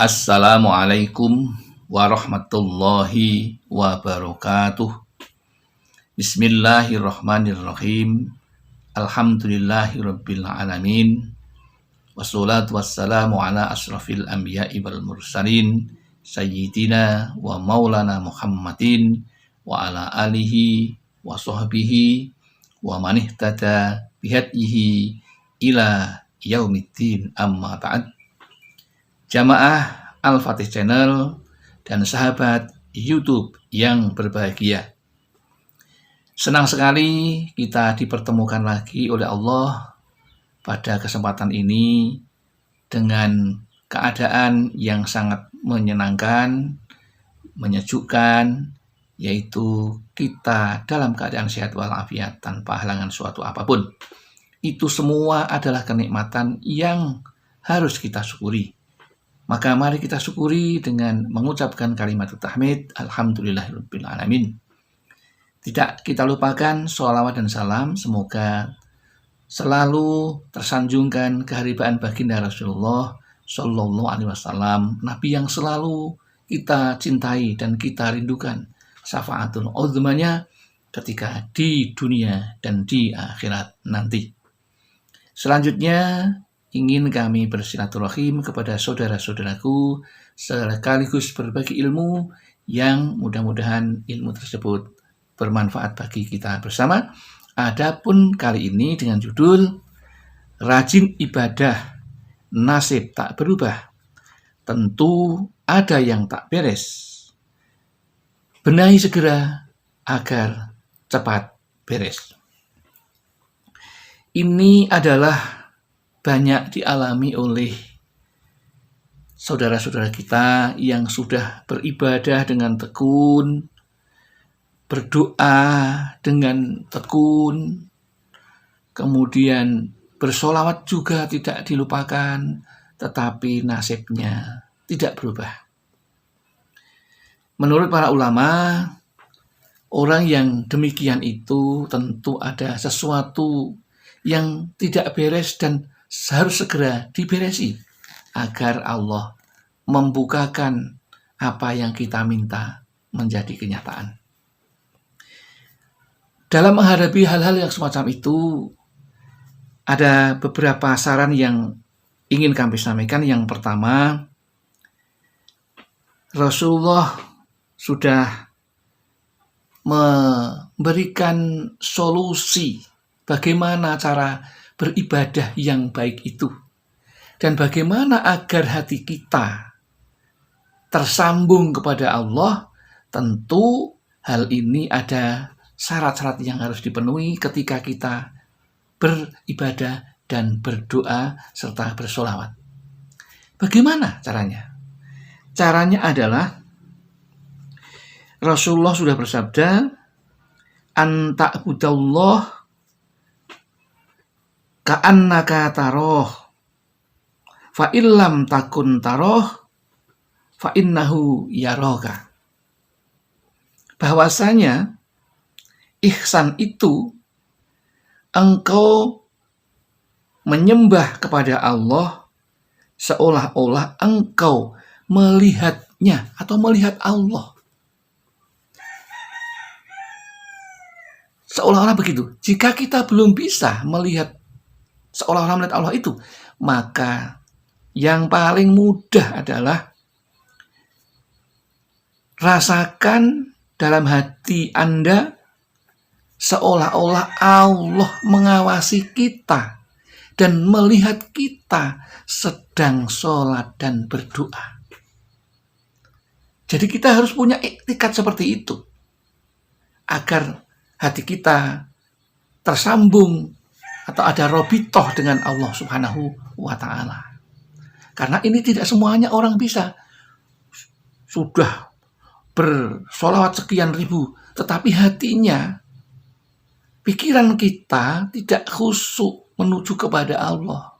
Assalamualaikum warahmatullahi wabarakatuh. Bismillahirrahmanirrahim. Alhamdulillahirabbil alamin. Wassalatu wassalamu ala asrafil anbiya'i wal mursalin sayyidina wa maulana Muhammadin wa ala alihi wa sahbihi wa man ihtada bihadyihi ila yaumiddin, amma ba'd. Jamaah Al-Fatih Channel dan sahabat YouTube yang berbahagia, senang sekali kita dipertemukan lagi oleh Allah pada kesempatan ini dengan keadaan yang sangat menyenangkan, menyejukkan, yaitu kita dalam keadaan sehat walafiat tanpa halangan suatu apapun. Itu semua adalah kenikmatan yang harus kita syukuri. Maka mari kita syukuri dengan mengucapkan kalimat tahmid, alhamdulillahirabbil alamin. Tidak kita lupakan sholawat dan salam semoga selalu tersanjungkan keharibaan baginda Rasulullah Shallallahu Alaihi Wasallam, Nabi yang selalu kita cintai dan kita rindukan syafaatul uzmanya ketika di dunia dan di akhirat nanti. Selanjutnya ingin kami bersilaturahim kepada saudara-saudaraku sekaligus berbagi ilmu yang mudah-mudahan ilmu tersebut bermanfaat bagi kita bersama. Adapun kali ini dengan judul Rajin Ibadah, Nasib Tak Berubah. Tentu ada yang tak beres. Benahi segera agar cepat beres. Ini adalah banyak dialami oleh saudara-saudara kita yang sudah beribadah dengan tekun, berdoa dengan tekun, kemudian bersolawat juga tidak dilupakan, tetapi nasibnya tidak berubah. Menurut para ulama, orang yang demikian itu tentu ada sesuatu yang tidak beres dan harus segera diberesi agar Allah membukakan apa yang kita minta menjadi kenyataan. Dalam menghadapi hal-hal yang semacam itu, ada beberapa saran yang ingin kami sampaikan. Yang pertama, Rasulullah sudah memberikan solusi bagaimana cara beribadah yang baik itu, dan bagaimana agar hati kita tersambung kepada Allah. Tentu hal ini ada syarat-syarat yang harus dipenuhi ketika kita beribadah dan berdoa serta bersolawat. Bagaimana caranya? Caranya adalah Rasulullah sudah bersabda, anta'budallah ka'annaka taroh fa illam takun taroh fa innahu yaroka. Bahwasanya ihsan itu engkau menyembah kepada Allah seolah-olah engkau melihatnya atau melihat Allah. Seolah-olah begitu. Jika kita belum bisa melihat seolah-olah melihat Allah itu, maka yang paling mudah adalah rasakan dalam hati Anda seolah-olah Allah mengawasi kita dan melihat kita sedang sholat dan berdoa. Jadi kita harus punya iktikad seperti itu agar hati kita tersambung atau ada robitoh dengan Allah Subhanahu wa Ta'ala. Karena ini tidak semuanya orang bisa. Sudah bersolawat sekian ribu, tetapi hatinya, pikiran kita tidak khusyuk menuju kepada Allah.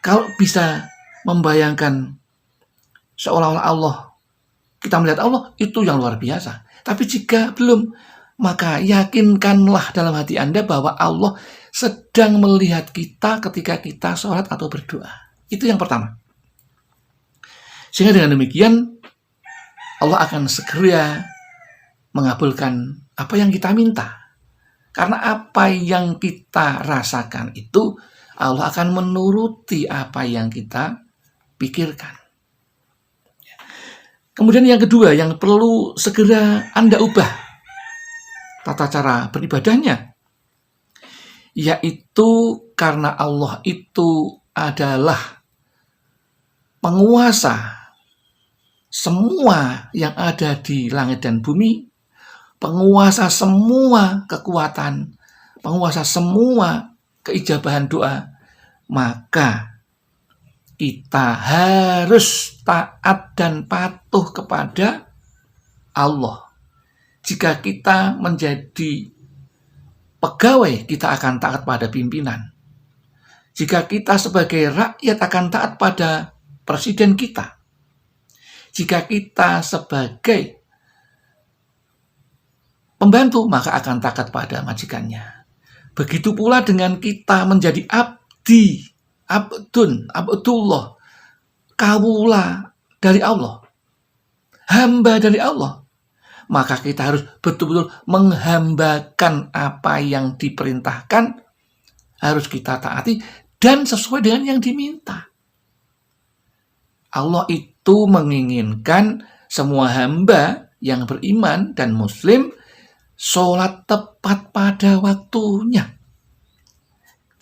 Kalau bisa membayangkan seolah-olah Allah, kita melihat Allah, itu yang luar biasa. Tapi jika belum, maka yakinkanlah dalam hati Anda bahwa Allah sedang melihat kita ketika kita sholat atau berdoa. Itu yang pertama. Sehingga dengan demikian Allah akan segera mengabulkan apa yang kita minta. Karena apa yang kita rasakan itu Allah akan menuruti apa yang kita pikirkan. Kemudian yang kedua yang perlu segera Anda ubah tata cara beribadahnya, yaitu karena Allah itu adalah penguasa semua yang ada di langit dan bumi, penguasa semua kekuatan, penguasa semua keijabahan doa, maka kita harus taat dan patuh kepada Allah. Jika kita menjadi pegawai, kita akan taat pada pimpinan. Jika kita sebagai rakyat akan taat pada presiden kita. Jika kita sebagai pembantu, maka akan taat pada majikannya. Begitu pula dengan kita menjadi abdullah, kawula dari Allah, hamba dari Allah. Maka kita harus betul-betul menghambakan apa yang diperintahkan, harus kita taati dan sesuai dengan yang diminta. Allah itu menginginkan semua hamba yang beriman dan muslim sholat tepat pada waktunya.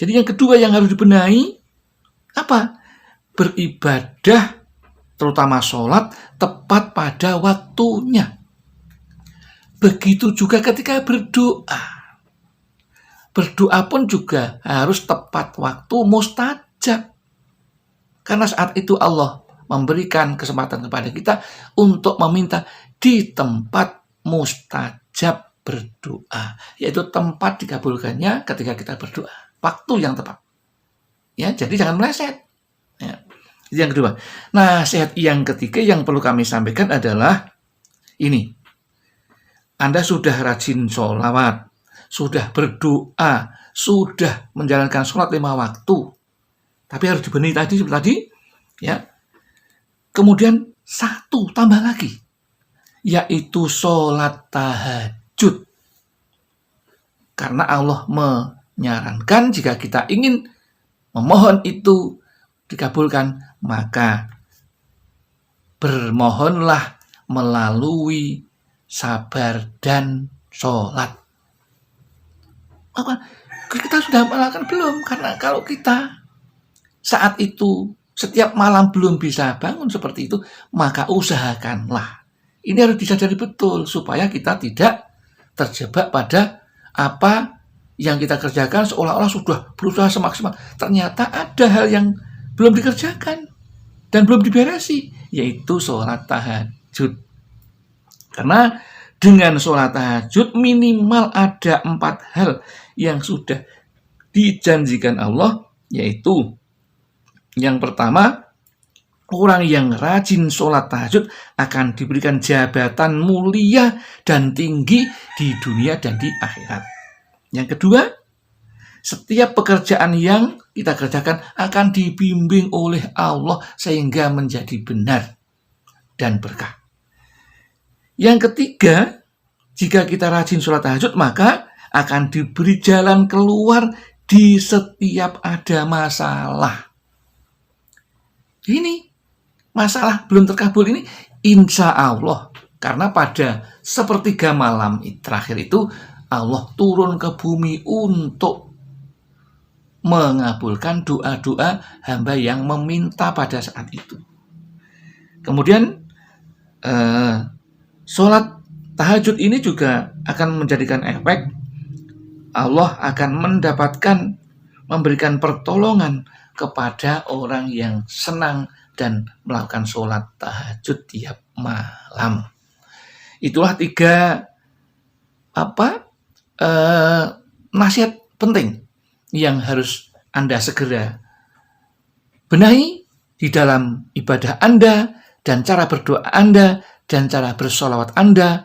Jadi yang kedua yang harus dibenahi apa? Beribadah, terutama sholat tepat pada waktunya. Begitu juga ketika berdoa. Berdoa pun juga harus tepat waktu, mustajab. Karena saat itu Allah memberikan kesempatan kepada kita untuk meminta di tempat mustajab berdoa, yaitu tempat dikabulkannya ketika kita berdoa, waktu yang tepat. Ya, jadi jangan meleset. Ya. Yang kedua. Nasihat yang ketiga yang perlu kami sampaikan adalah ini. Anda sudah rajin sholawat, sudah berdoa, sudah menjalankan sholat 5 waktu. Tapi harus dibenahi tadi seperti tadi, ya. Kemudian satu tambah lagi, yaitu sholat tahajud. Karena Allah menyarankan jika kita ingin memohon itu dikabulkan, maka bermohonlah melalui sabar dan sholat. Apa? Kita sudah melakukan belum? Karena kalau kita saat itu setiap malam belum bisa bangun seperti itu, maka usahakanlah. Ini harus disadari betul supaya kita tidak terjebak pada apa yang kita kerjakan seolah-olah sudah berusaha semaksimal. Ternyata ada hal yang belum dikerjakan dan belum diberesi, yaitu sholat tahajud. Karena dengan sholat tahajud minimal ada 4 hal yang sudah dijanjikan Allah, yaitu yang pertama, orang yang rajin sholat tahajud akan diberikan jabatan mulia dan tinggi di dunia dan di akhirat. Yang kedua, setiap pekerjaan yang kita kerjakan akan dibimbing oleh Allah sehingga menjadi benar dan berkah. Yang ketiga, jika kita rajin sholat tahajud, maka akan diberi jalan keluar di setiap ada masalah. Ini masalah belum terkabul ini, insya Allah, karena pada sepertiga malam terakhir itu Allah turun ke bumi untuk mengabulkan doa-doa hamba yang meminta pada saat itu. Kemudian sholat tahajud ini juga akan menjadikan efek Allah akan memberikan pertolongan kepada orang yang senang dan melakukan sholat tahajud tiap malam. Itulah 3 nasihat penting yang harus Anda segera benahi di dalam ibadah Anda dan cara berdoa Anda dan cara bersolawat Anda.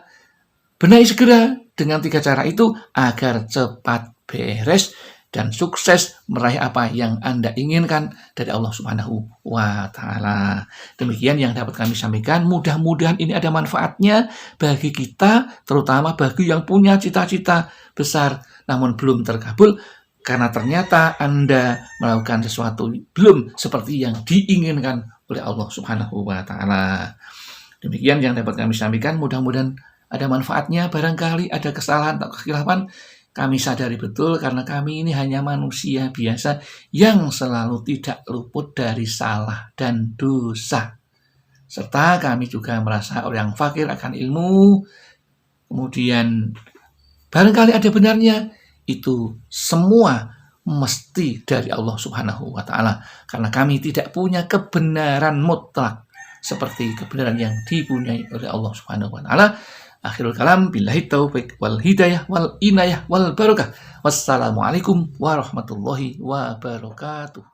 Benahi segera dengan 3 cara itu agar cepat beres dan sukses meraih apa yang Anda inginkan dari Allah Subhanahu wa Ta'ala. Demikian yang dapat kami sampaikan. Mudah-mudahan ini ada manfaatnya bagi kita, terutama bagi yang punya cita-cita besar namun belum terkabul karena ternyata Anda melakukan sesuatu belum seperti yang diinginkan oleh Allah Subhanahu wa Ta'ala. Demikian yang dapat kami sampaikan. Mudah-mudahan ada manfaatnya. Barangkali ada kesalahan atau kekhilafan, kami sadari betul karena kami ini hanya manusia biasa yang selalu tidak luput dari salah dan dosa. Serta kami juga merasa orang fakir akan ilmu. Kemudian barangkali ada benarnya, itu semua mesti dari Allah Subhanahu wa Ta'ala. Karena kami tidak punya kebenaran mutlak seperti kebenaran yang dipunyai oleh Allah Subhanahu wa Ta'ala. Akhirul kalam, billahi taufiq wal hidayah wal inayah wal barakah. Wassalamualaikum warahmatullahi wabarakatuh.